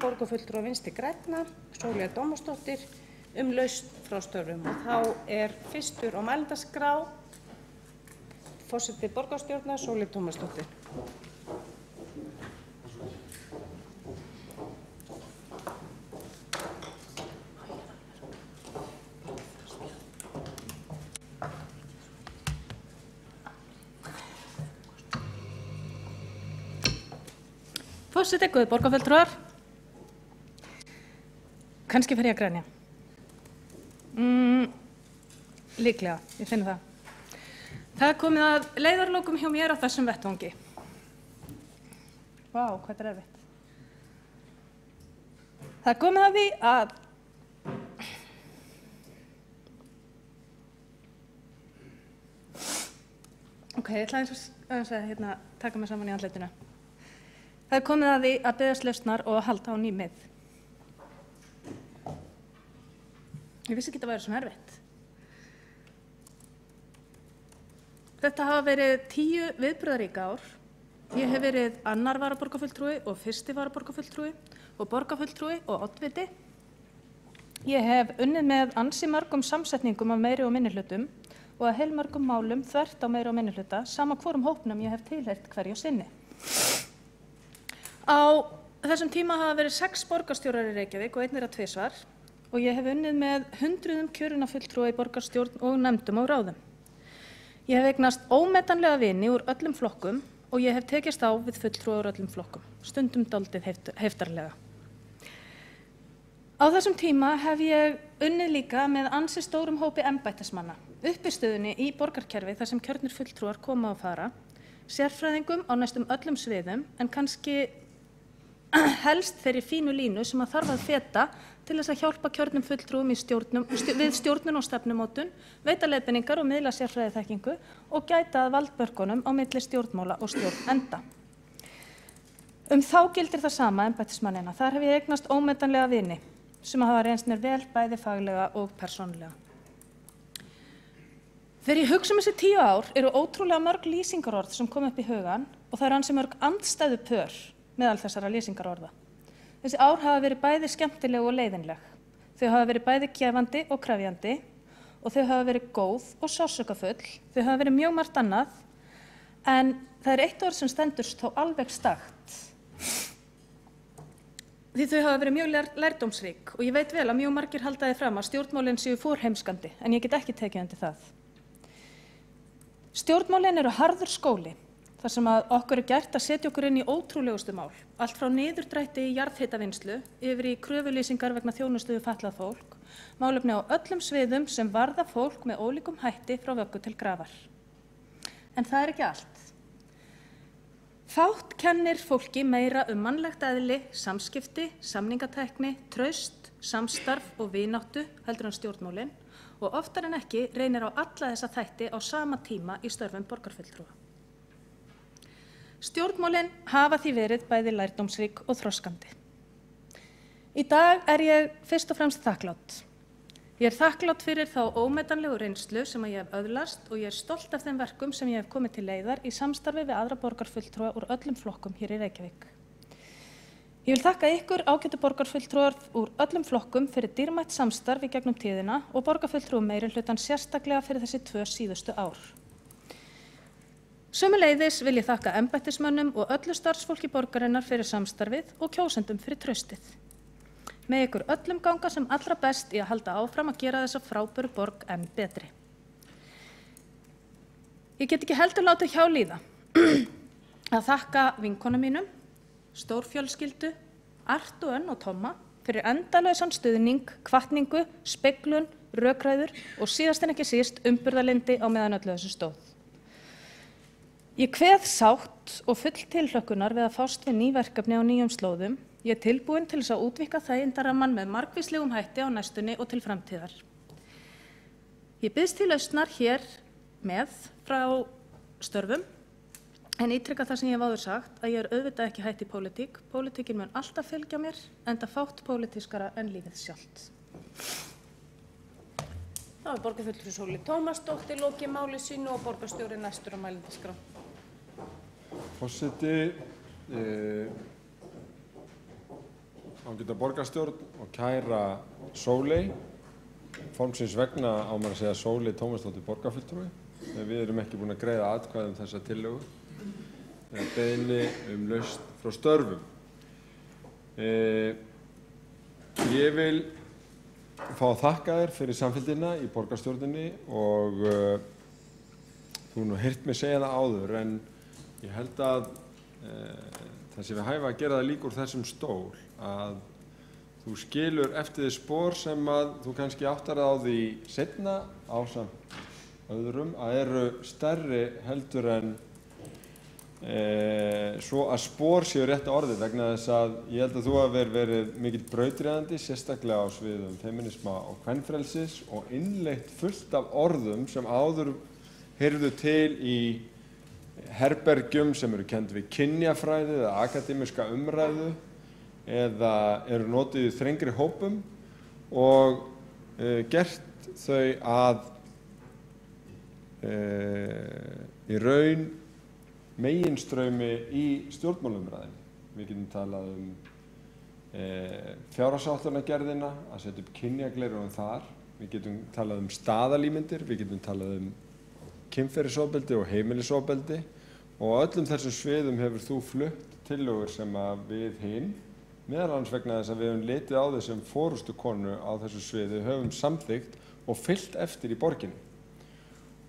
borgarfulltrúa Vinstri grænna, Sóleyjar Dómasdóttir, lausn frá störfum. Og þá fyrstur á mælendaskrá forseti borgarstjórnar Sóleyjar Dómasdóttir. Forseti, góðir borgarfulltrúar. Kannski fer ég að grenja. Líklega, ég finn það. Það komið að leiðarlokum hjá mér á þessum vettvangi. Vá, hvað þetta erfitt. Það komið að því að ég ætla aðeins að taka mig saman í andlitinu. Það komið að því að biðjast lausnar og að halda á nýmið. Ég vissi ekki að það væri svona erfitt. Þetta hafa verið 10 viðburðarík ár. Ég hef verið 2. varaborgarfulltrúi og 1. varaborgarfulltrúi og borgarfulltrúi og oddviti. Ég hef unnið með ansi mörgum samsetningum af meiri og minnihlutum og að heilmörgum málum þvert á meiri og minnihluta, sama hvorum hópnum ég hef tilheyrt hverju sinni. Á þessum tíma hafa verið 6 borgarstjórar í Reykjavík og 1 tvisvar og ég hef unnið með hundruðum kjörinna fulltrúa í borgarstjórn og nefndum og ráðum. Ég hef eignast ómetanlega vini úr öllum flokkum og ég hef tekist á við fulltrúa úr öllum flokkum, stundum dálítið heftarlega. Á þessum tíma hef ég unnið líka með ansi stórum hópi embættismanna, uppistöðunni í borgarkerfi þar sem kjörnir fulltrúar koma og fara, sérfræðingum á næstum öllum sviðum en kannski helst þeirri fínu línu sem að þarf að feta til þess að hjálpa kjörnum fulltrúum við stjórnun og stefnumótun, veita leiðbeiningar og miðla sérfræðiþekkingu og gæta að valdbörkunum á milli stjórnmála og stjórnenda. Þá gildir það sama embættismannina. Þar hef ég eignast ómetanlega vini sem hafa reynst mér vel bæði faglega og persónulega. Þegar ég hugsa þessi 10 ár eru ótrúlega mörg lýsingarorð sem kom upp í hugann og það ansi mörg andstæðu pör meðal þessara lýsingarorða. Þessi ár hafa verið bæði skemmtileg og leiðinleg. Þau hafa verið bæði gefandi og krefjandi og þau hafa verið góð og sársaukafull. Þau hafa verið mjög margt annað en það er eitt orð sem stendur þó alveg stakt. Því þau hafa verið mjög lærdómsrík og ég veit vel að mjög margir halda því fram að stjórnmálin séu forheimskandi en ég get ekki tekið undir það. Stjórnmálin eru harður skóli þar sem að okkur gert að setja okkur inn í ótrúlegustu mál, allt frá niðurdrætti í jarðhitavinnslu yfir í kröfulýsingar vegna þjónustu við fatlað fólk, málefni á öllum sviðum sem varða fólk með ólíkum hætti frá vöggu til grafar. En það er ekki allt. Fátt kennir fólki meira mannlegt eðli, samskipti, samningatækni, traust, samstarf og vináttu heldur en stjórnmálin og oftar en ekki reynir á alla þessa þætti á sama tíma í störfum borgarfulltrúa. Stjórnmálin hafa því verið bæði lærdómsrík og þroskandi. Í dag er ég fyrst og fremst þakklát. Ég er þakklát fyrir þá ómetanlegu reynslu sem ég hef öðlast og ég er stolt af þeim verkum sem ég hef komið til leiðar í samstarfi við aðra borgarfulltrúa úr öllum flokkum hér í Reykjavík. Ég vil þakka ykkur ágætu borgarfulltrúar úr öllum flokkum fyrir dýrmætt samstarf í gegnum tíðina og borgarfulltrúum meirihlutann sérstaklega fyrir þessi 2 síðustu ár. Sömuleiðis vil ég þakka embættismönnum og öllu starfsfólki borgarinnar fyrir samstarfið og kjósendum fyrir traustið. Með ykkur öllum ganga sem allra best í að halda áfram að gera þessa frábæru borg enn betri. Ég get ekki heldur látið hjá líða að þakka vinkonum mínum, stórfjölskyldu, Artu, Önn og Tomma fyrir endalausan stuðning, hvatningu, speglun, rökræður og síðast en ekki síst umburðarlyndi á meðan öllu þessu stóð. Ég kveð sátt og full tilhlökkunar við að fást við ný verkefni á nýjum slóðum. Ég er tilbúin til þess að útvíkka þægindarammann með margvíslegum hætti á næstunni og til framtíðar. Ég biðst til lausnar hér með frá störfum en ítreka það sem ég hef áður sagt að ég er auðvitað ekki hætt í pólitík. Pólitíkin mun alltaf fylgja mér enda fátt pólitískara en lífið sjálft. Þá er borgarfulltrúi Sóleyjar Dómasdóttir lokið máli sínu og borgarstjóri næstur á mælendaskrá. Forseti, ágæta borgarstjórn og kæra Sóley. Formsins vegna á maður að segja Sóley Tómasdóttir borgarfulltrúi. Við erum ekki búin að greiða atkvæði þessa tillögu. Beiðni lausn frá störfum. Ég vil fá að þakka þér fyrir samfylgdina í borgarstjórninni og þú nú heyrt mig segja það áður en ég held að það sé við hæfa að gera það líka úr þessum stól að þú skilur eftir þið spor sem að þú kannski áttar á því seinna ásamt öðrum að eru stærri heldur en svo að spor séu rétta orðið vegna þess að ég held að þú hafi verið mikill brautryðjandi sérstaklega á sviðum feminisma og kvenfrelsis og innleitt fullt af orðum sem áður heyrðu til í herbergjum sem eru kennd við kynjafræði eða akademiska umræðu eða eru notuð í þrengri hópum og gert þau að í raun meginstraumi í stjórnmálumræðinni. Við getum talað fjárhagsáætlanagerðina, að setja upp kynjagleraugun þar. Við getum talað staðalímyndir, við getum talað kynferðisofbeldi og heimilisofbeldi og á öllum þessum sviðum hefur þú flutt tillögur sem að við hin, meðal annars vegna þess að við höfum litið á þig sem forystukonu á þessu sviði, höfum samþykkt og fylgt eftir í borginni.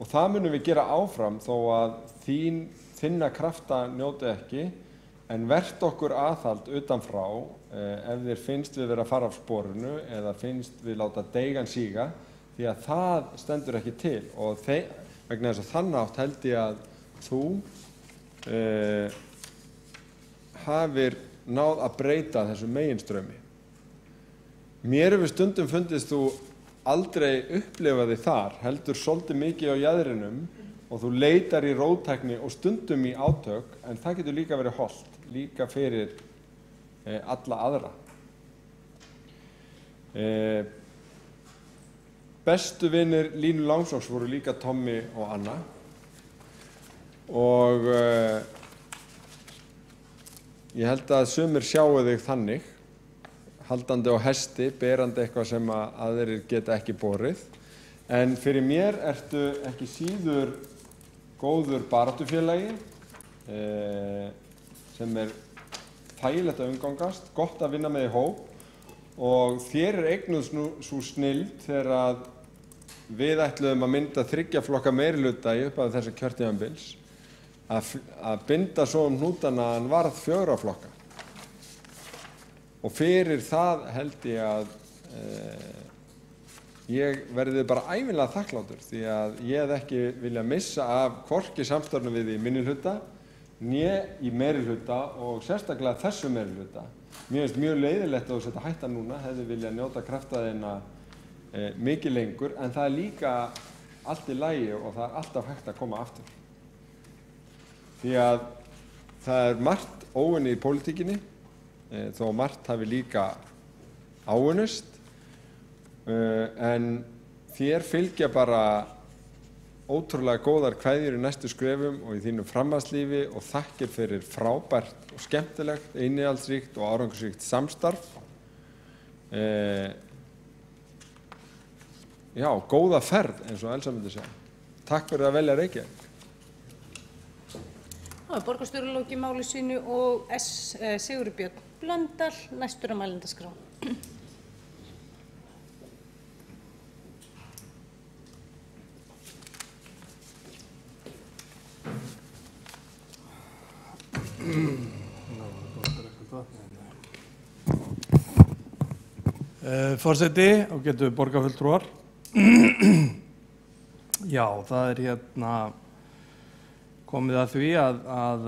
Og það munum við gera áfram þó að þinna krafta njóti ekki, en vert okkur aðhald utanfrá ef þér finnst við vera að fara af sporinu eða finnst við láta deigan síga, því að það stendur ekki til og vegna þess að þann átt held ég að þú hafir náð að breyta þessu meginstraumi. Mér hefur stundum fundist þú aldrei upplifa þig þar, heldur svolítið mikið á jaðrinum og þú leitar í róttækni og stundum í átök, en það getur líka verið hollt, líka fyrir alla aðra. Bestu vinir Línu Langsokks voru líka Tommi og Anna og ég held að sumir sjáu þig þannig, haldandi á hesti, berandi eitthvað sem aðrir geta ekki borið. En fyrir mér ertu ekki síður góður baráttufélagi sem þægilegt að umgangast, gott að vinna með í hóp og þér eignuð svo snilld þegar að við ætluðum að mynda 3 flokka meirihluta í upphafi þessa kjörtímabils að binda svo hnútana að hann varð 4 flokka. Og fyrir það held ég að ég verði bara ævinlega þakklátur því að ég hef ekki viljað missa af hvorki samstarfinu við í minnihluta né í meirihluta og sérstaklega þessu meirihluta. Mér finnst mjög leiðilegt að þú setja hætta núna, hefði viljað njóta kraftaðina mikið lengur, en það líka allt í lagi og það alltaf hægt að koma aftur. Því að það margt óunnið í pólitíkinni, þó margt hafi líka áunnist, en þér fylgja bara ótrúlega góðar kveðjur í næstu skrefum og í þínu framhaldslífi og þakkir fyrir frábært og skemmtilegt, innihaldsríkt og árangursríkt samstarf. Já, góða ferð eins og Elsa myndi segja. Takk fyrir að velja Reykjavík. Það er borgarstjóri lokið máli sínu og Sigurbjörn Blöndal næstur á mælendaskrá. Forseti, ágætu borgarfulltrúar. Já, það er komið að því að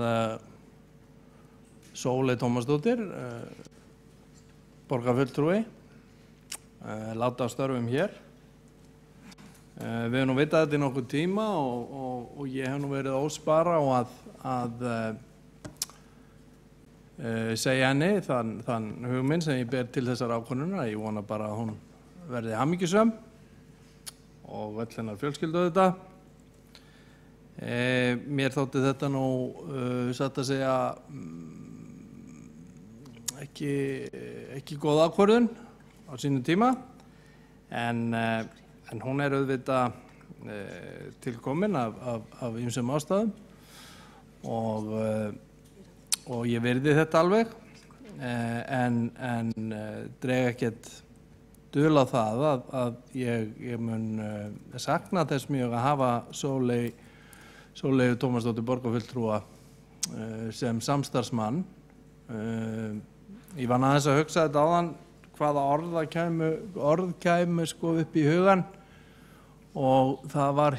Sóley Tómasdóttir, borgarfulltrúi, láta af störfum hér. Við höfum vitað þetta í nokkuð tíma og ég hef verið óspara á að segja henni þann hugminn sem ég ber til þessar ákvörðunar. Ég vona bara að hún verði hamingjusöm og öll hennar fjölskyldu auðvitað. Mér þótti þetta nú satt að segja ekki góð ákvörðun á sínum tíma en hún auðvitað tilkomin af ýmsum ástæðum og ég virði þetta alveg en dreg ekkert dul á það að ég mun sakna þess mjög að hafa Sóleyju Tómasdóttur borgarfulltrúa sem samstarfsmann. Ég var aðeins að hugsa þetta áðan hvaða orð kæmu sko upp í hugan og það var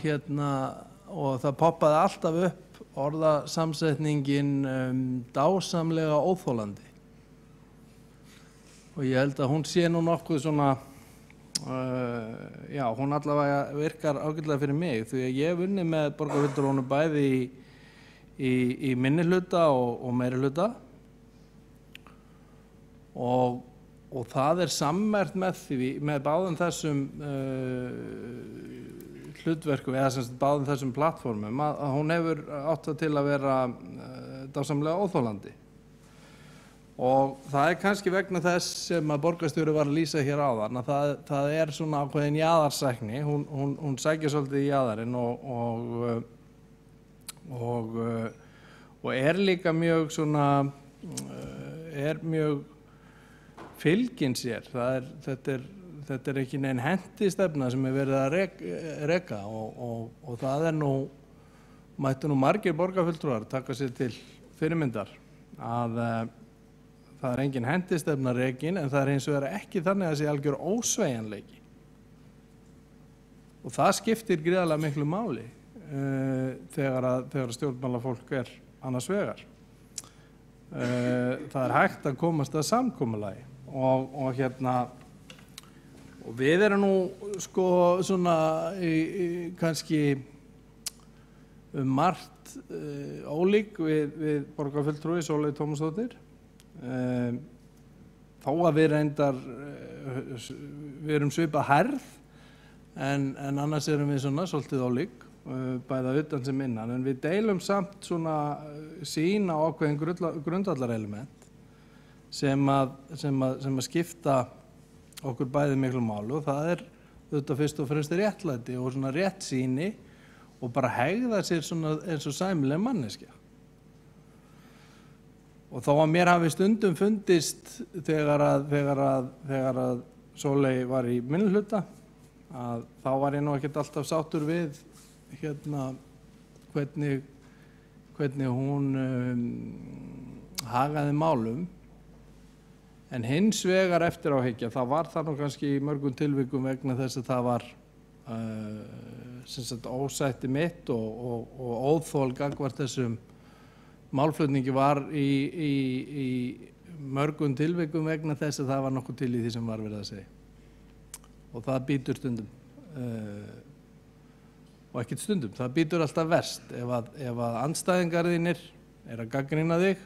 og það poppaði alltaf upp orðasamsetningin dásamlega óþolandi og ég held að hún sé nú nokkuð svona já, hún allavega virkar ágætlega fyrir mig því að ég hef unnið með borgarfulltrúunum bæði í minnihluta og meirihluta og það sammerkt með báðum þessum hlutverkum eða sem sagt báðum þessum plattformum að hún hefur átt það til að vera dásamlega óþolandi og það kannski vegna þess sem að borgarstjóri var að lýsa hér áðan að það svona ákveðin jaðarsækni, hún sækir svolítið í jaðarinn og líka mjög svona mjög fylgin sér, þetta ekki nein hentistefna sem verið að reka og það mættu margir borgarfulltrúar taka sér til fyrirmyndar að það engin hentistefna rekin en það hins vegar ekki þannig að sé algjör ósveigjanleiki og það skiptir gríðarlega miklu máli þegar stjórnmálafólk annars vegar. Það hægt að komast að samkomulagi og við erum nú sko svona kannski margt ólík við borgarfulltrúi Sóleyju Tómasdóttur þó að við reyndar við erum svipað hærð en annars erum við svona svolítið ólík bæða utan sem innan en við deilum samt svona sýn á ákveðin grundvallarelement sem að skipta okkur bæði miklu máli og það auðvitað fyrst og fremst réttlæti og svona réttsýni og bara hegða sér svona eins og sæmileg manneskja. Og þó að mér hafi stundum fundist þegar að Sóley var í minnihluta að þá var ég nú ekkert alltaf sáttur við hvernig hún hagaði málum en hins vegar eftir á hyggja þá var það nú kannski í mörgum tilvikum vegna þess að það var sem sagt ósætti mitt og óþol gagnvart þessum málflutningi var í mörgum tilvikum vegna þess að það var nokkuð til í því sem var verið að segja og það býtur stundum og ekkert stundum, það býtur alltaf verst ef að andstæðingar þínir að gagnrýna þig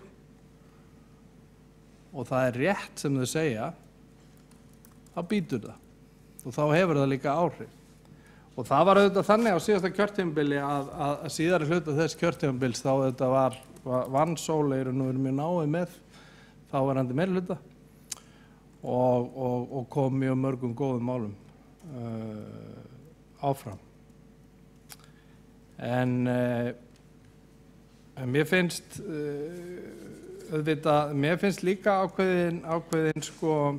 og það rétt sem þau segja þá býtur það og þá hefur það líka áhrif og það var auðvitað þannig á síðasta kjörtímabili að síðari hluta þess kjörtímabils þá auðvitað vann Sóley nú mjög náið með þáverandi meirihluta og kom mjög mörgum góðum málum áfram en mér finnst líka ákveðin sko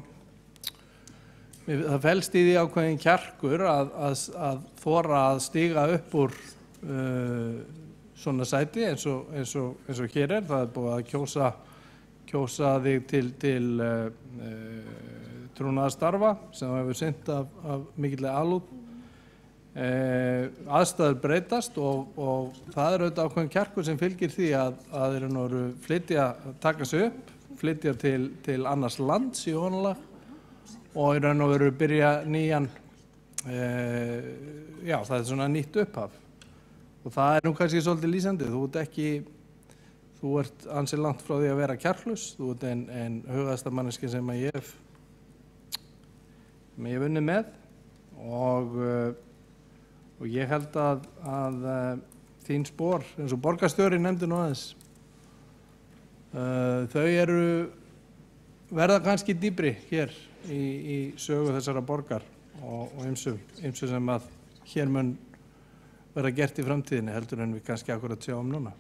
það felst í því ákveðin kjarkur að þora að stíga upp úr svona sæti eins og hér það búið að kjósa þig til trúnaðarstarfa sem hefur sinnt af mikilli alúð aðstæður breytast og það auðvitað ákveðin kjarkur sem fylgir því að taka sig upp, flytja til annars lands í ofanálag og í raun og veru byrja nýjan það svona nýtt upphaf og það nú kannski svolítið lýsandi, þú ert ansi langt frá því að vera kjarklaus, þú ert ein hugasta manneskja sem ég hef unnið með og ég held að þín spor, eins og borgarstjóri nefndi nú aðeins, þau verða kannski dýpri hér í sögu þessara borgar og ýmsu sem að hér mun verða gert í framtíðinni heldur en við kannski akkurat sjáum núna.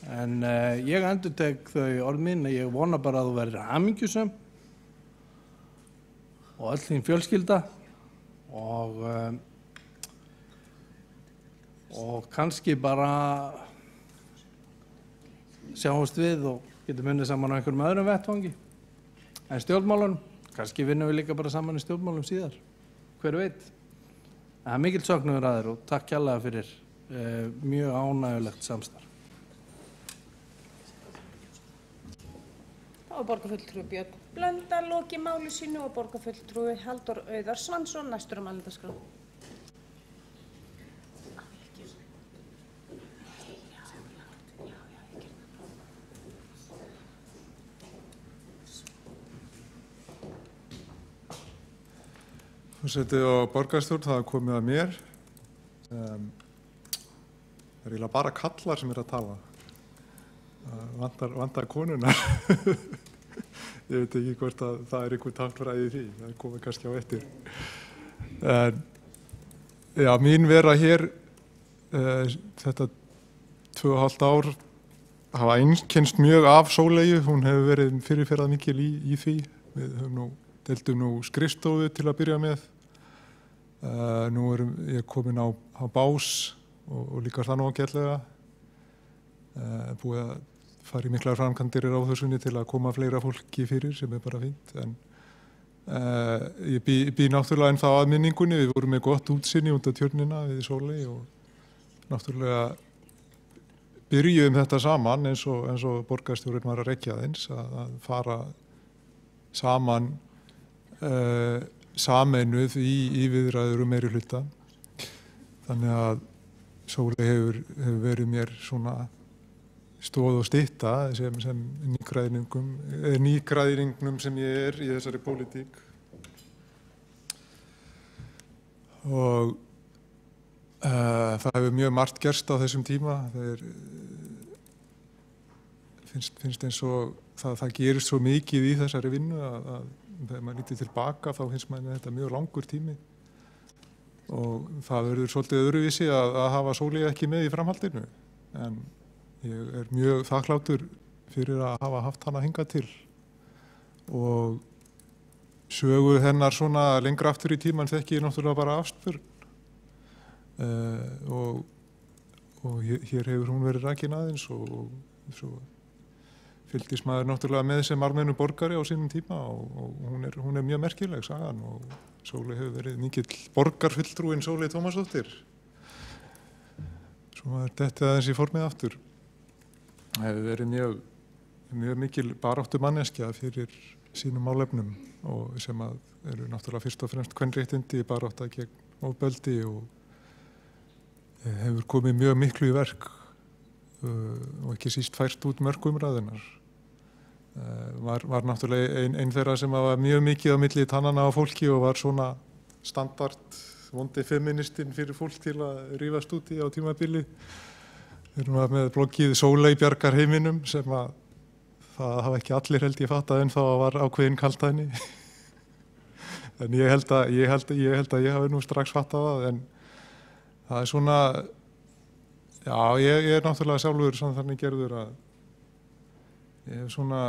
En ég endurtek þau orð mín að ég vona bara að þú verður hamingjusöm og öll þín fjölskylda og kannski bara sjáumst við og getum unnið saman á einhverjum öðrum vettvangi. En stjórnmálunum, kannski vinnum við líka bara saman í stjórnmálum síðar, hver veit. Það er mikill söknuður að þér og takk kærlega fyrir mjög ánægjulegt samstarf. Þá er borgarfulltrúi Björn Blöndal lokið máli sínu og borgarfulltrúi Halldór Auðar Svansson næstur á mælendaskrá. Forseti og borgarstjórn, það er komið að mér. Það er eiginlega bara kallar sem að tala. Vantar konunar. Ég veit ekki hvort að það er einhver táknræði í því. Það er komið kannski á eftir. En, já, mín vera hér þetta 2,5 ár hafa einkennst mjög af Sóleyju. Hún hefur verið fyrirferðað mikil í því. Við höfum deildum nú skrifstofu til að byrja með. Nú erum ég komin á bás og líka það nú ágætlega. Búið að fara í miklar framkvæmdir í Ráðhúsinu til að koma fleira fólki fyrir sem er bara fínt. En ég bý náttúrulega ennþá að minningunni. Við vorum með gott útsýni út af tjörnina við Sóley og náttúrulega byrjuðum þetta saman eins og borgarstjórinn var að rekja eins að fara saman sameinuð í viðræður meirihluta. Þannig að Sóley hefur verið mér svona stóð og stytta sem nýgræðingnum sem ég er í þessari pólitík. Og það hefur mjög margt gerst á þessum tíma. Finnst eins og það gerist svo mikið í þessari vinnu að þegar maður lítið tilbaka þá finnst maður þetta mjög langur tími. Og það verður svolítið öðruvísi að hafa Sóleyju ekki með í framhaldinu. En ég er mjög þakklátur fyrir að hafa haft hana hingað til. Og sögu hennar svona lengra aftur í tímann þekki ég náttúrulega bara afspurn. Og hér hefur hún verið rakin aðeins og svo fylgdist maður náttúrulega með sem almennur borgari á sínum tíma og hún er mjög merkileg sagan og Sóley hefur verið mikill borgarfulltrúinn Sóley Tómasdóttir. Svo maður detti aðeins í formið aftur. Það hefur verið mjög mikil baráttu manneskja fyrir sínum málefnum og sem að eru náttúrulega fyrst og fremst kvenréttindi, barátta gegn ofbeldi og hefur komið mjög miklu í verk og ekki síst fært út mörg umræðunar. Var náttúrulega ein þeirra sem var mjög mikið á milli tannana á fólki og var svona standard vondi feministinn fyrir fólk til að rífast út í á tímabili. Við erum með bloggið Sóley bjargar heiminum sem að það hafa ekki allir held ég fattað en þá var ákveðin kaldhæðni. En ég held að ég hafi nú strax fattað það en það er svona, já ég er náttúrulega sjálfur svona þannig gerður að ég hef svona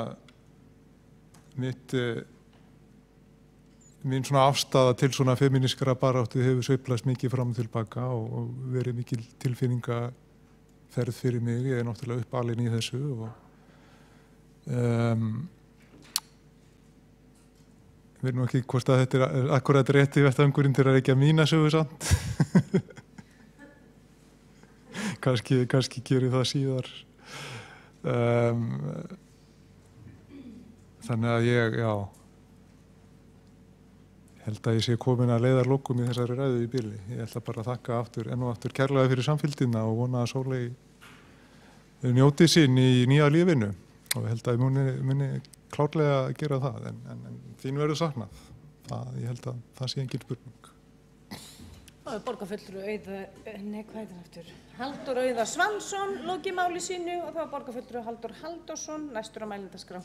mín svona afstaða til svona femínískra baráttu hefur sveiflast mikið fram og tilbaka og verið mikil tilfinningaferð fyrir mig. Ég er náttúrulega uppalinn í þessu og ég veit nú ekki hvort að þetta er akkurat rétti vettvangurinn til að rekja mína sögu samt. Kannski gerir það síðar. Þannig að ég held að ég sé komin að leiðarlokum í þessari ræðu í bili. Ég ætla bara að þakka enn og aftur kærlega fyrir samfylgdina og vona að Sóley njóti sín í nýja lífinu og ég held að ég muni klárlega að gera það en þín verður saknað. Ég held að það sé engin spurning. Það er borgarfulltrúi Halldór Auðar Svansson lokið máli sínu og það var borgarfulltrúi Halldór Halldórsson næstur á mælendaskrá.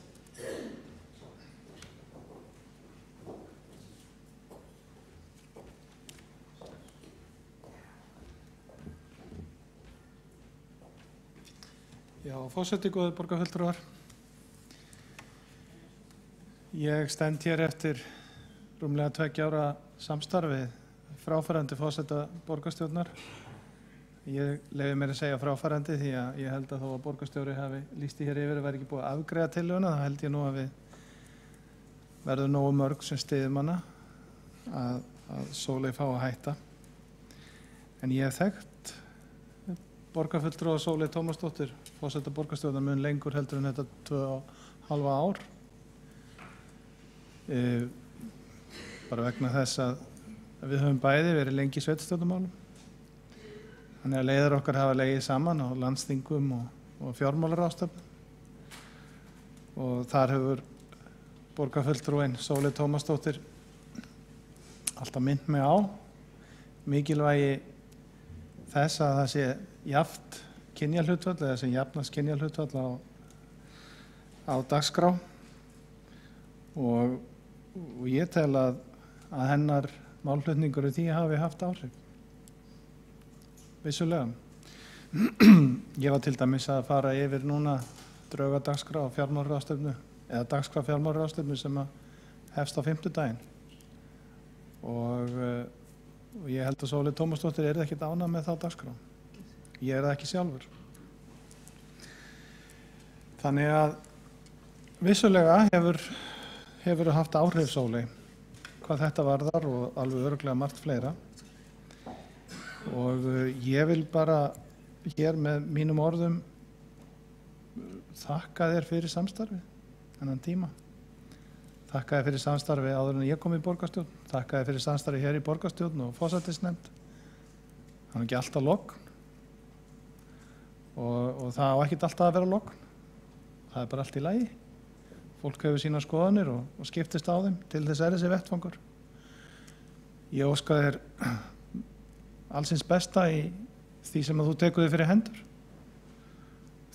Já, forseti, góðir borgarfulltrúar. Ég stend hér eftir rúmlega 2 ára samstarfið fráfarandi forseta borgarstjórnar. Ég leyfi mér að segja fráfarandi því að ég held að þó að borgarstjóri hafi lýst í hér yfir að vera ekki búið að afgreiða tillöguna, þá held ég nú að við verðum nógu mörg sem styðjum hana að Sóley fá að hætta. En ég hef þekkt borgarfulltrúa Sóley Tómasdóttir, forseta borgarstjórnar, mun lengur heldur en þetta 2,5 ár. Bara vegna þess að við höfum bæði verið lengi í sveitarstjórnarmálum. Þannig að leiðir okkar hafa legið saman á landsþingum og fjármálaráðstefnum. Og þar hefur borgarfulltrúinn Sóley Tómasdóttir alltaf minnt mig á mikilvægi þess að það sé jafnt kynjahlutfall eða sem jafnast kynjahlutfall á dagskrá og ég tel að hennar málflutningur í því hafi haft áhrif. Vissulega. Ég var til dæmis að fara yfir núna drauga dagskrá fjármálaráðstefnu eða dagskrá fjármálaráðstefnu sem hefst á 5. og ég held að Sóley Tómasdóttir ekkert ánægð með þá dagskrá. Ég það ekki sjálfur. Þannig að vissulega hefur haft áhrif Sóley hvað þetta varðar og alveg örugglega margt fleira. Og ég vil bara hér með mínum orðum þakka þér fyrir samstarfið þennan tíma. Þakka þér fyrir samstarfið áður en ég kom í borgarstjórn. Þakka þér fyrir samstarfið hér í borgarstjórn og forsætisnefnd. Það er ekki alltaf logn og það á ekkert alltaf að vera logn. Það er bara allt í lagi. Fólk hefur sína skoðanir og skiptist á þeim til þess þessi vettfangur. Ég óska þér allsins besta í því sem að þú tekur þig fyrir hendur.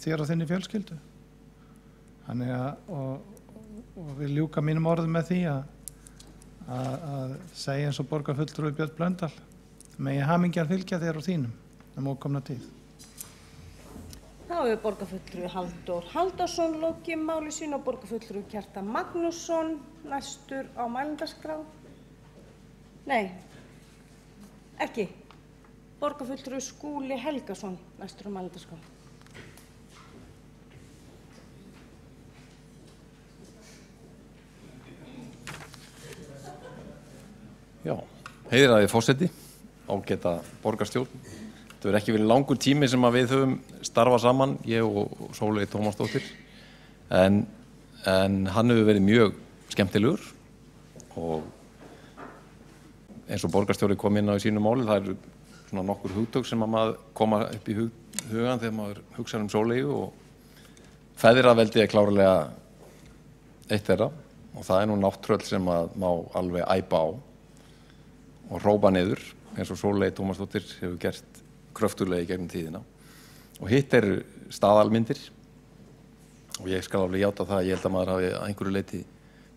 Þér og þinni fjölskyldu. Þannig að og við ljúka mínum orðum með því að segja eins og borgarfulltrúi Björn Blöndal megi hamingjar fylgja þér og þínum ókomna tíð. Þá hefur borgarfulltrúi Halldór Halldórsson lokið máli sínu og borgarfulltrúi Kjartan Magnússon næstur á mælendaskrá. Nei, ekki. Borgarfulltrúi Skúli Helgason næstur á mælendaskrá. Já, heiðraði forseti, ágæta borgarstjórn. Þetta verður ekki verið langur tími sem að við höfum starfað saman, ég og Sóley Tómasdóttir. En hann hefur verið mjög skemmtilegur og eins og borgarstjóri kom inn á í sínu máli, það eru svona nokkur hugtök sem að maður koma upp í hugan þegar maður hugsar Sóleyju og feðraveldi klárlega eitt þeirra og það er nú nátttröll sem að má alveg æpa á og hrópa niður eins og Sóley Tómasdóttir hefur gert kröftuglega í gegnum tíðina. Og hitt staðalmyndir og ég skal alveg játa það að ég held að maður hafi að einhverju leyti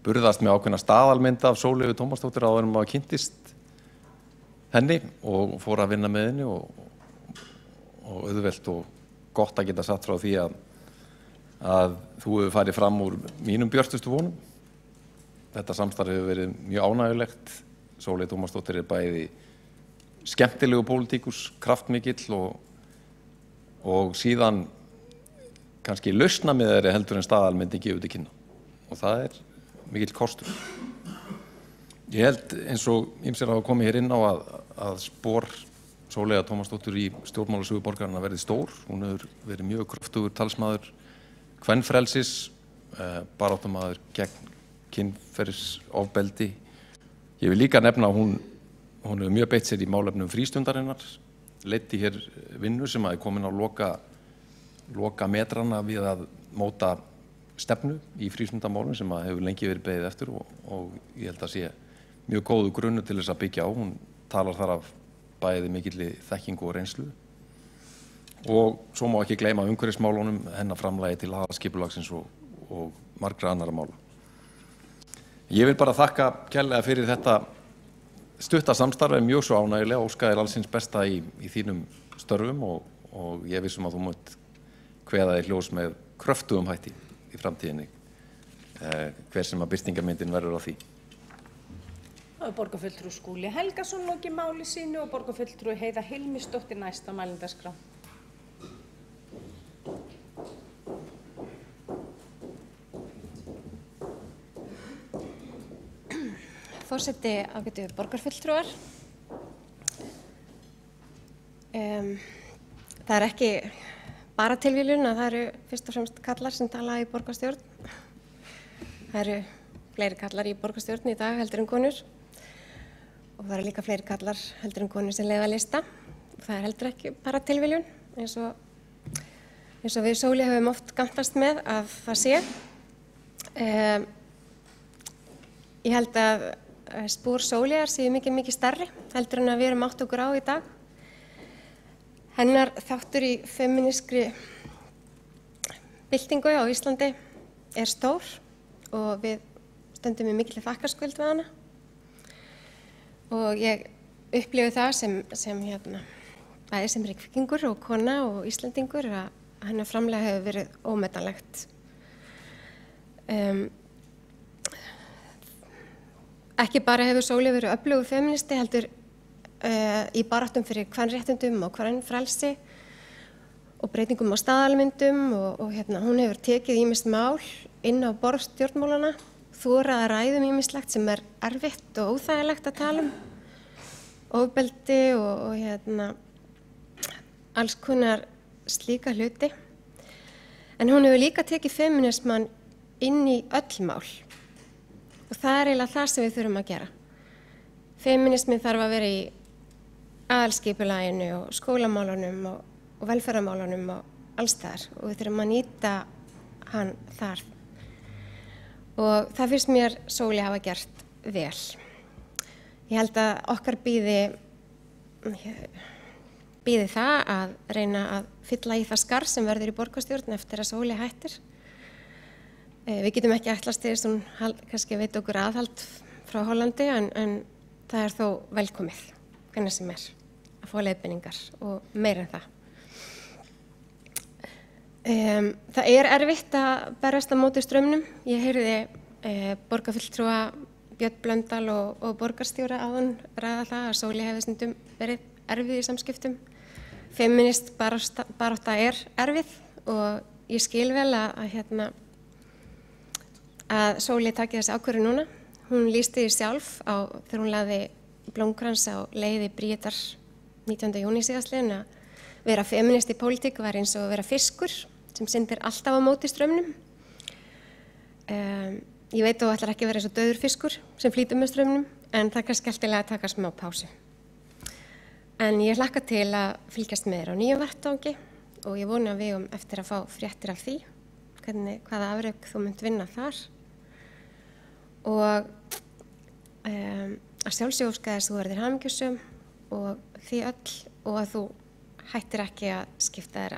burðast með ákveðna staðalmynda af Sóleyju Tómasdóttir áður en maður kynntist henni og fór að vinna með henni og auðvelt og gott að geta satt frá því að þú hefur farið fram úr mínum björtustu vonum. Þetta samstarf hefur verið mjög ánægjulegt. Sóley Tómasdóttir bæði skemmtilegu pólitíkus, kraftmikill og síðan kannski lausnamiðari heldur en staðalmyndi gefur til kynna. Og það mikill kostur. Ég held eins og ýmsir hafa komið hér inn á að spor Sóleyjar Tómasdóttur í stjórnmálasögu borgarinnar verði stór. Hún hefur verið mjög kröftugur talsmaður kvenfrelsis, baráttumaður gegn kynferðisofbeldi. Ég vil líka nefna að hún hefur mjög beitt sér í málefnum frístundarinnar, leiddi hér vinnu sem er komin á loka metrana við að móta stefnu í frístundamálum sem hefur lengi verið beðið eftir og ég held að sé mjög góðu grunnu til þess að byggja á. Hún talar þar af bæði mikilli þekkingu og reynslu og svo má ekki gleyma umhverfismálunum, hennar framlagi til aðalskipulagsins og margra annarra mála. Ég vil bara þakka kærlega fyrir þetta stutta samstarfi, mjög svo ánægjulega, óska þér allsins besta í þínum störfum og ég vissum að þú munt kveða í ljós með kröftugum hætti í framtíðinni hver sem að birtingamyndin verður á því. Það er borgarfulltrúi Skúli Helgason lokið máli sínu og borgarfulltrúi Heiða Hilmisdóttir næst á mælendaskrá. Forseti, ágætu borgarfulltrúar. Það er ekki bara tilviljun að það eru fyrst og fremst kallar sem tala í borgarstjórn. Það eru fleiri kallar í borgarstjórn í dag heldur en konur og það eru líka fleiri kallar heldur en konur sem leiða lista. Það er heldur ekki bara tilviljun eins og við Sóli höfum oft gantast með að það sé. Ég held að spor Sóleyjar séu mikið stærri heldur en að við erum átt okkur á í dag. Hennar þáttur í femínískri byltingu á Íslandi er stór og við stöndum í mikilli þakkarskuld við hana. Og ég upplifi það bæði sem Reykvíkingur og kona og Íslendingur að hennar framlag hefur verið ómetanlegt. Ekki bara hefur Sóley verið öflugur femínisti heldur í baráttum fyrir kvenréttindum og kvenfrelsi og breytingum á staðalmyndum og hún hefur tekið ýmis mál inn á borð stjórnmálana, þorað að ræða ýmislegt sem er erfitt og óþægilegt að tala um, ofbeldi og alls konar slíka hluti. En hún hefur líka tekið femínismann inn í öll mál og það er eiginlega það sem við þurfum að gera. Femínismin þarf að vera í aðalskipulaginu og skólamálunum og velferðarmálunum og alls þar og við þurfum að nýta hann þar. Og það finnst mér Sóley hafa gert vel. Ég held að okkar bíði það að reyna að fylla í það skarð sem verður í borgarstjórn eftir að Sóley hættir. Við getum ekki ætlast til þess að hún kannski veit okkur aðhald frá Hollandi en það er þó velkomið, hvernig sem er, að fá leiðbeiningar og meira en það. Það er erfitt að berjast á móti straumnum. Ég heyrði borgarfulltrúa Björn Blöndal og borgarstjóra áðan ræða það að Sóley hefði stundum verið erfið í samskiptum. Feminist barátta er erfið og ég skil vel að Sóley taki þessi ákvörðun núna. Hún lýsti því sjálf þegar hún lagði blómkrans á leiði Bríetar 19. júní síðastliðinn að vera feminist í pólitík var eins og að vera fiskur sem syndir alltaf á móti straumnum. Ég veit að þú ætlar ekki að vera eins og dauður fiskur sem flýtur með straumnum en það er kannski skemmtilega að taka smá pásu. En ég hlakka til að fylgjast með þér á nýjum vettvangi og ég vona að við eigum eftir að fá fréttir af því, hvaða afrek þú munt vinna þar. Og að sjálfsög óska þess að þú verðir hamingjusöm og því öll og að þú hættir ekki að skipta þér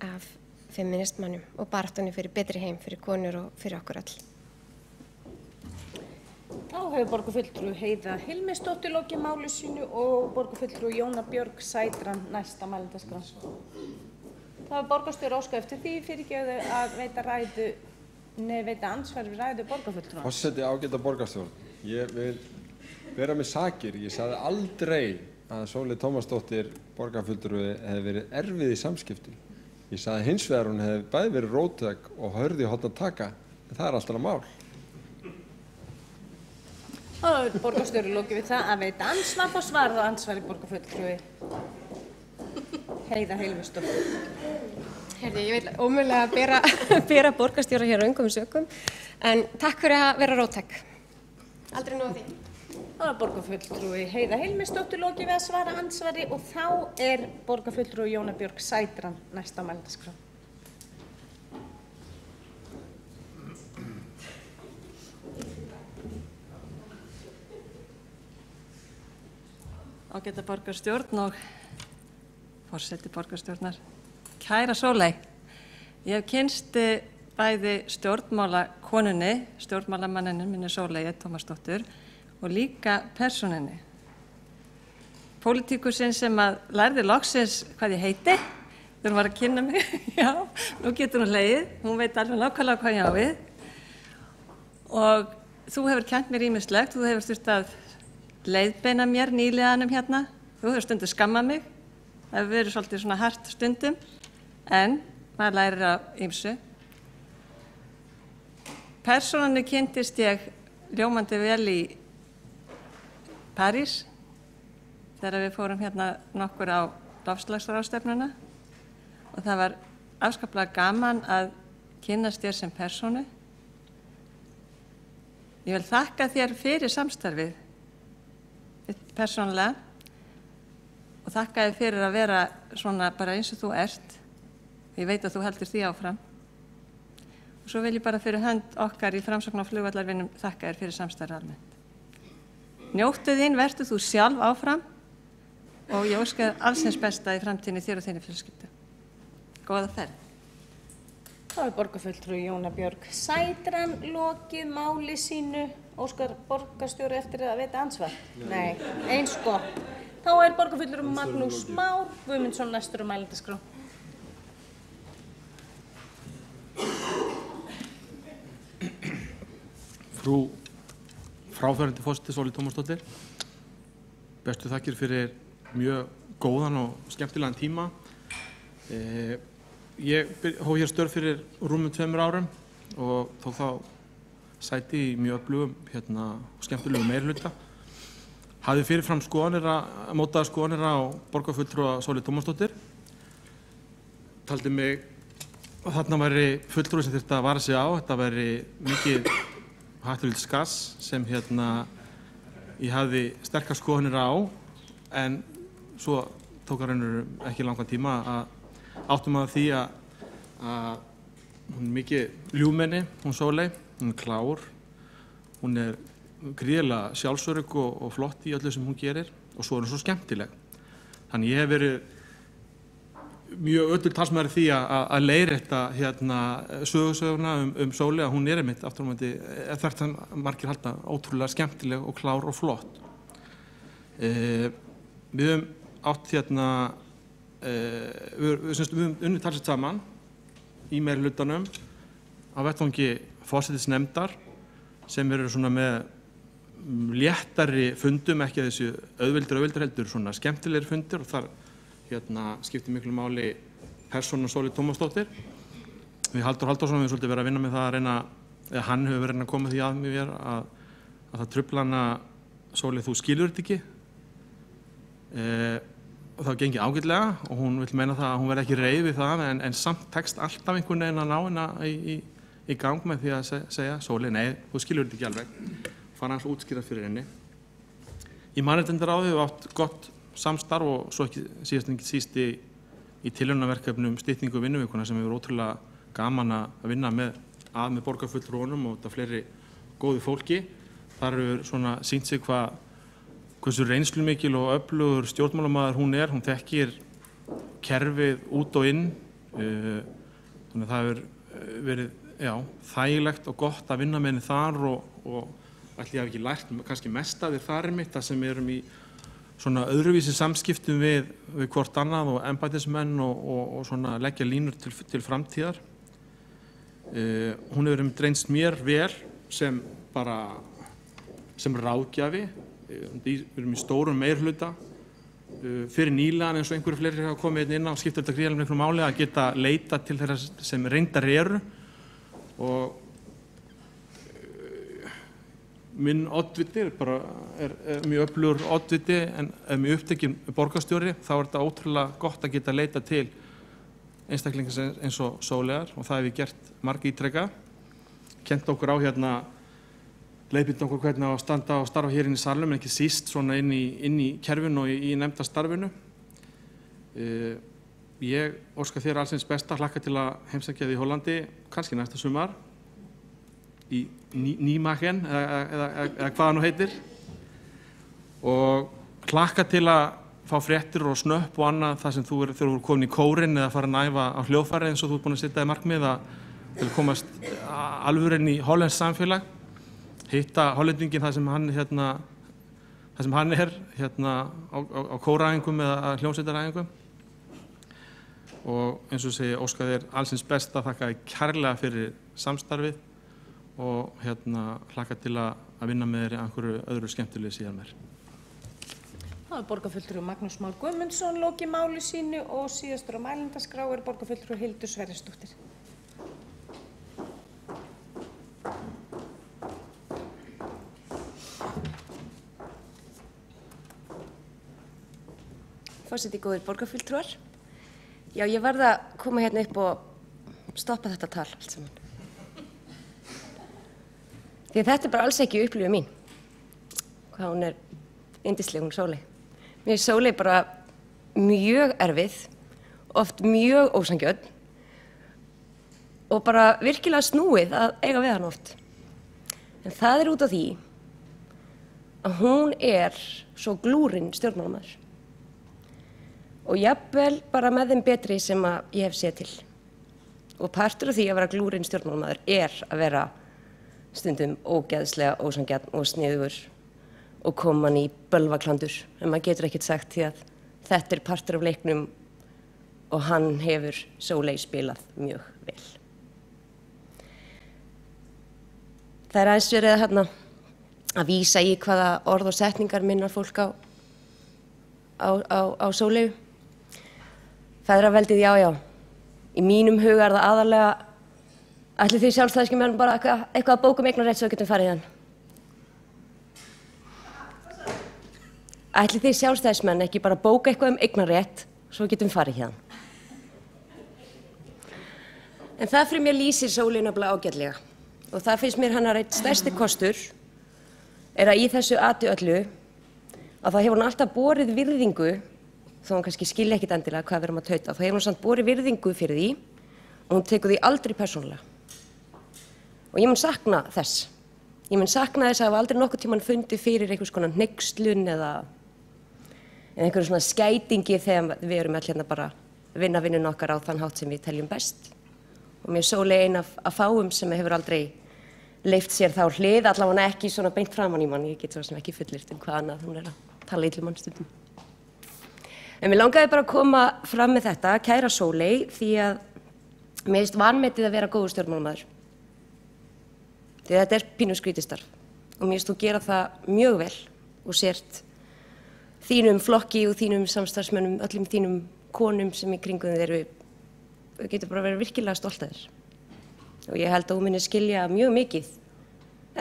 af feministmannum og baráttunni fyrir betri heim, fyrir konur og fyrir okkur öll. Þá hefur borgarfulltrúi Heiða Hilmisdóttir lokið máli sínu og borgarfulltrúi Jóna Björg Sætran næst á mælendaskrá. Það hefur borgarstjóri óskað eftir því fyrirgefðu að veita ansvar við ræðu borgarfulltrúans. Forseti, ágæta borgarstjórn. Ég vil vera með sakir. Ég sagði aldrei að Sóley Tómasdóttir borgarfulltrúi hefði verið erfið í samskiptum. Ég sagði hins vegar hún hefði bæði verið róttæk og hörð í horn að taka. En það er alltaf mál. Og borgarstjóri lokið við það að veita ansvar og svarað á ansvari borgarfulltrúi Heiða Hilmisdóttir. Herði, ég vil ómögulega bera borgarstjóra hér öngum sökum, en takk fyrir að vera róttæk. Aldrei nóg því. Það er borgarfulltrúi Heiða Hilmisdóttir lokið við að svara ansvari og þá er borgarfulltrúi Jóna Björg Sætran næst á mælendaskrá. Ágæta borgarstjórn og forseti borgarstjórnar. Kæra Sóley, ég hef kynnst bæði stjórnmálakonunni, stjórnmálamanninum minni Sóleyju Tómasdóttur og líka persónunni. Pólitíkusinn sem að lærði loksins hvað ég heiti þegar hún var að kynna mig. Já, nú getur hún hlegið, hún veit alveg nákvæmlega hvað ég á við. Og þú hefur kennt mér ýmislegt, þú hefur þurft að leiðbeina mér nýliðanum hérna. Þú hefur stundum skammað mig, það hefur verið svolítið svona hart stundum, en maður lærir af ýmsu. Persónunni kynntist ég ljómandi vel í París, þegar við fórum hérna nokkur á loftslagsráðstefnuna og það var afskaplega gaman að kynnast þér sem persónu. Ég vil þakka þér fyrir samstarfið persónulega og þakka þér fyrir að vera svona bara eins og þú ert. Ég veit að þú heldur því áfram. Og svo vil ég bara fyrir hönd okkar í Framsókn og flugvallarvinum þakka þér fyrir samstarfið almennt. Njóttu þín, vertu þú sjálf áfram og ég óska þér alls hins besta í framtíðinni þér og þinni fjölskyldu. Góða ferð. Þá er borgarfulltrúi Jóna Björg Sætran lokið máli sínu. Óskar borgarstjóri eftir að veita ansvar? Nei, eins gott. Þá er borgarfulltrúi Magnús Már Guðmundsson næstur á mælendaskrá. Frú fráfarandi forseti Sóley Tómasdóttir, bestu þakkir fyrir mjög góðan og skemmtilegan tíma. Ég hóf hér störf fyrir rúmum 2 árum og tók þá sæti í mjög öflugum skemmtilegum meirihluta. Hafði fyrirfram mótaðar skoðanir á borgarfulltrúa Sóley Tómasdóttir. Taldi mig að þarna væri fulltrúi sem þyrfti að vara sig á. Þetta væri mikið hættulegt skass sem ég hafði sterkar skoðanir á, en svo tók að raunur ekki langan tíma að áttum að því að hún er mikið ljúfmenni, hún Sóley, hún er klár, hún er gríðarlega sjálfsörugg og flott í öllu sem hún gerir og svo er hún svo skemmtileg. Þannig ég hef verið mjög öll talsmaður því að leiðrétta söguna Sóley, að hún er einmitt aftur á móti þvert sem margir halda ótrúlega skemmtileg og klár og flott. Við höfum átt við höfum unnið talsett saman í meirihlutanum á vettvangi forsætisnefndar sem eru svona með léttari fundum, ekki að þessu auðveldir heldur svona skemmtilegri fundir og þar skiptir miklu máli persónan Sóley Tómasdóttir. Við Halldór Halldórsson við svolítið verið að vinna með það að reyna, eða hann hefur verið að koma því að mér að það trufla hana Sóley, þú skilur þetta ekki. Og það gengi ágætlega og hún vil meina það að hún verði ekki reið við það en samt tekst alltaf einhvern veginn að ná hana í gang með því að segja Sóley, nei, þú skilur þetta ekki alveg. Fara hans útskýra fyrir henni. Í mannréttindaráði hefur átt gott samstarf og svo ekki síst í tilraunaverkefnum styttingu vinnuvikuna sem hefur ótrúlega gaman að vinna með borgarfulltrúunum og þetta fleiri góðu fólki. Þar hefur svona sýnt sig hversu reynslumikil og öflugur stjórnmálamaður hún er. Hún þekkir kerfið út og inn. Þannig að það hefur verið þægilegt og gott að vinna með henni þar og ætli ég hafi ekki lært kannski mest af því þar mitt þar sem við erum í svona öðruvísi samskiptum við hvort annað og embættismenn og svona leggja línur til framtíðar. Hún hefur reynst mér vel sem ráðgjafi. Við erum í stórum meirihluta fyrir nýliðan eins og einhverju fleiri hafa komið inn á skiptir þetta gríðarlega miklu máli að geta leita til þeirra sem reyndar eru og minn oddviti er mjög öflugur oddviti en mjög upptekinn borgarstjóri, þá er þetta ótrúlega gott að geta leita til einstaklingar eins og Sóleyjar og það hef ég gert marg ítrekað. Kennt okkur á leiðbeint okkur hvernig að standa og starfa hér inn í salnum en ekki síst svona inn í kerfinu og í nefndastarfinu. Ég óska þér alls eins besta, hlakka til að heimsækja þig í Hollandi, kannski næsta sumar í Nijmegen eða hvað það nú heitir og hlakka til að fá fréttir og snöpp og annað þar sem þegar þú eru komin í kórinn eða fara að næfa á hljóðfæri eins og þú ert búin að setja í markmið til að komast alvöru inn í hollenskt samfélag, hitta hollendinginn þar sem hann er á kóraæfingum eða hljómsveitaræfingum og eins og segi óska þér allsins besta, þakka þér kærlega fyrir samstarfið og hlakka til að vinna með þér í einhverju öðru skemmtilegu síðan mér. Það er borgarfulltrúi Magnús Már Guðmundsson lokið máli sínu og síðastur á mælendaskrá er borgarfulltrúi Hildur Sverrisdóttir. Forseti, góðir borgarfulltrúar. Já, ég varð að koma hérna upp og stoppa þetta tal allt saman. Því að þetta er bara alls ekki upplifun mín. Hvað hún er yndisleg, hún Sóley. Mér er Sóley bara mjög erfið, oft mjög ósanngjörn og bara virkilega snúið að eiga við hann oft. En það er út af því að hún er svo glúrin stjórnmálamaður. Og jafnvel bara með þeim betri sem að ég hef séð til. Og partur af því að vera glúrin stjórnmálamaður er að vera stundum ógeðslega ósanngjarn og sniðugur og koma hann í bölvaklandur. En maður getur ekkert sagt því að þetta er partur af leiknum og hann hefur Sóley spilað mjög vel. Það er aðeins verið að vísa í hvaða orð og setningar minnar fólk á Sóleyju. Feðraveldið, já. Í mínum huga er það aðalega ætli þið sjálfstæðismenn bara eitthvað að bóka eignarrétt svo við getum farið í hann. Ætli þið sjálfstæðismenn ekki bara bóka eitthvað eignarrétt svo við getum farið í hann. En það fyrir mér lýsir Sóleyju nefnilega ágætlega og það finnst mér hennar einn stærsti kostur er að í þessu öllu að það hefur hann alltaf borið virðingu þó hann kannski skilja ekkit endilega hvað við erum að tauta, þá hefur hún samt borið virðingu fyrir því og hún tekur því aldrei persónulega. Og ég mun sakna þess. Ég mun sakna þess að hafa aldrei nokkuð tímann fundið fyrir einhvers konar hneykslun eða einhverju svona skætingi þegar við erum allir bara að vinna vinnuna okkar á þann hátt sem við teljum best. Og mér er Sóley ein af fáum sem hefur aldrei leyft sér þá hlið, allavega ekki svona beint framan í mann. Ég get svo sem ekki fullyrt hvað annað hún er að tala illum mann stundum. En mér langaði bara að koma fram með þetta, kæra Sóley, því að mér finnst vanmetið að vera góður stjórnmálamaður. Því að þetta er pínu skrítistarf og mér finnst þú gera það mjög vel og sért þínum flokki og þínum samstarfsmönnum, öllum þínum konum sem í kringum þér getur bara verið virkilega stolt af þér. Og ég held að þú munir skilja mjög mikið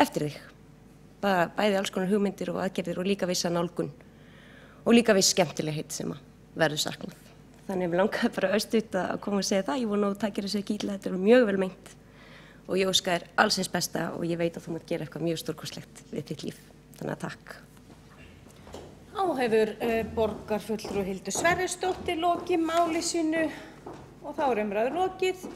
eftir þig. Bara bæði alls konar hugmyndir og aðgerðir og líka vissa nálgun og líka viss skemmtilegheit sem að verður saknað. Þannig að mér langaði bara örstutt að koma og segja það. Ég vona að þú takir þessu ekki illa, þetta er mjög vel meint og ég óska þér alls hins besta og ég veit að þú mátt gera eitthvað mjög stórkostlegt við þitt líf. Þannig að takk. Þá hefur borgarfulltrúi Hildur Sverrisdóttir lokið máli sínu og þá er umræður lokið.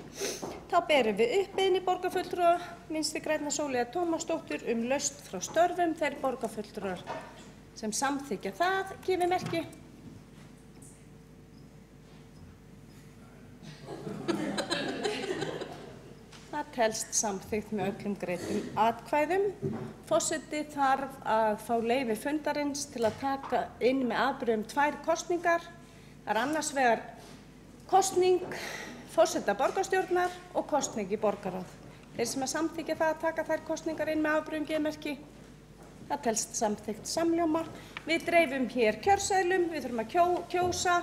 Þá berum við upp beiðni borgarfulltrúa Vinstri grænna Sóleyjar Tómasdóttur lausn frá störfum. Þeir borgarfulltrúar sem samþykkja það gefi merki. Það telst samþykkt með öllum greiddum atkvæðum. Forseti þarf að fá leyfi fundarins til að taka inn með afbrigðum 2 kosningar. Það er annars vegar kosning forseta borgarstjórnar og kosning í borgarráð. Þeir sem að samþykkja það að taka þær kosningar inn með afbrigðum gefi merki. Það telst samþykkt samhljómar. Við dreifum hér kjörseðlum, við þurfum að kjósa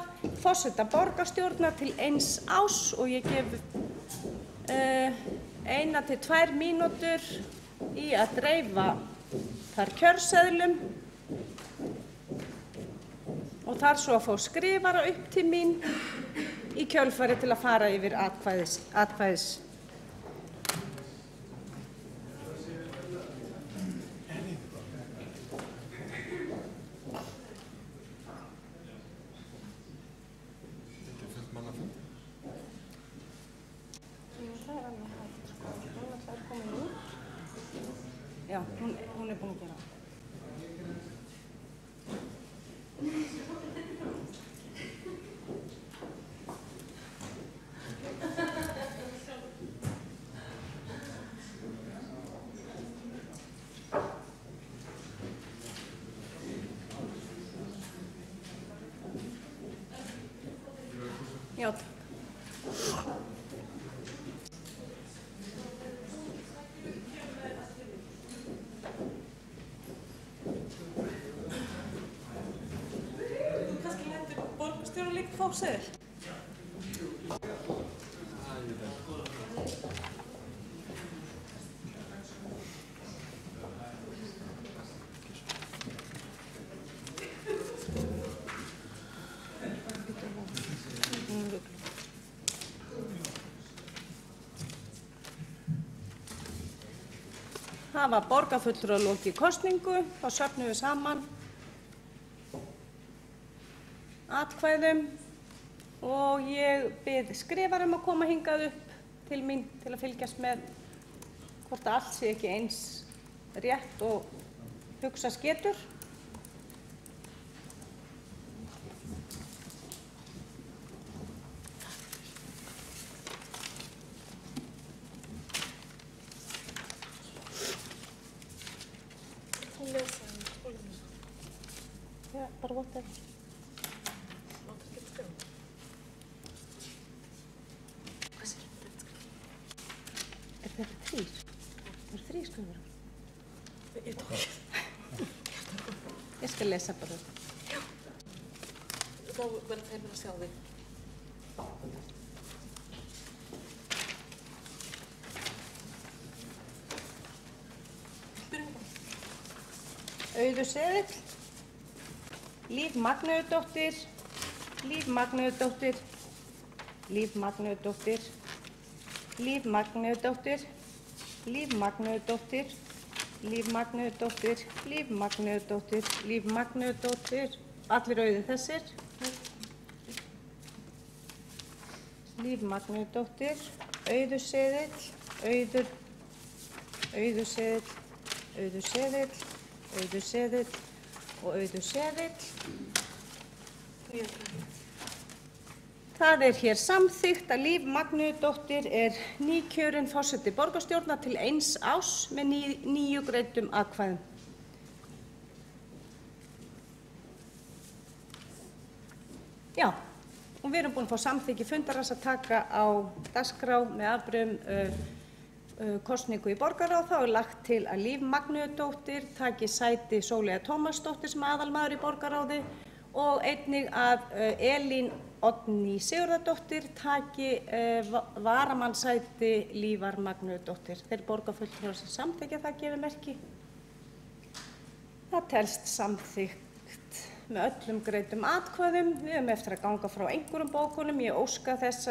forseta borgarstjórnar til 1 árs og ég gef 1 til 2 mínútur í að dreifa þar kjörseðlum og þar svo að fá skrifara upp til mín í kjölfari til að fara yfir atkvæðis. Já, hún er búin að gera það. Já, takk. einn fókseðil. Það var borgarfulltrúar lokið kosningu, þá söfnum við saman atkvæðum og ég bið skrifarum að koma hingað upp til mín til að fylgjast með hvort allt sé ekki eins rétt og hugsast getur. Yeah, but what the... Er þetta þrír? Er þrír skrifur? Ég skal lesa bara. Já. Þá verður þeir að sjá þig. Auður Seðill, Líf Magnúðardóttir, Líf Magnúðardóttir, Líf Magnúðardóttir, Líf Magnúðardóttir, Líf Magnúðardóttir, Líf Magnúðardóttir, Líf Magnúðardóttir, Líf Magnúðardóttir, allir auðir þessir. Líf Magnúðardóttir, Auður Seðill, Auður Seðill, Auður Seðill, Auður Seðill og Auður Seðill. Það er hér samþykkt að Líf Magnúðardóttir er nýkjörinn forseti borgarstjórnar til 1 árs með 9 greiddum atkvæðum. Já, og við erum búin að fá samþykki fundarins að taka á dagskrá með afbrigðum kosningu í borgarráð. Þá er lagt til að Líf Magnúðardóttir taki sæti Sóleyjar Tómasdóttur sem aðalmaður í borgarráði og einnig að Elín Oddný Sigurðardóttir taki varamannssæti Lífar Magnúðardóttir. Þeir borgarfulltrúar sem samþykkja það gefur merki. Það telst samþykkt með öllum greiddum atkvæðum. Við höfum eftir að ganga frá einhverjum bókunum. Ég óska þess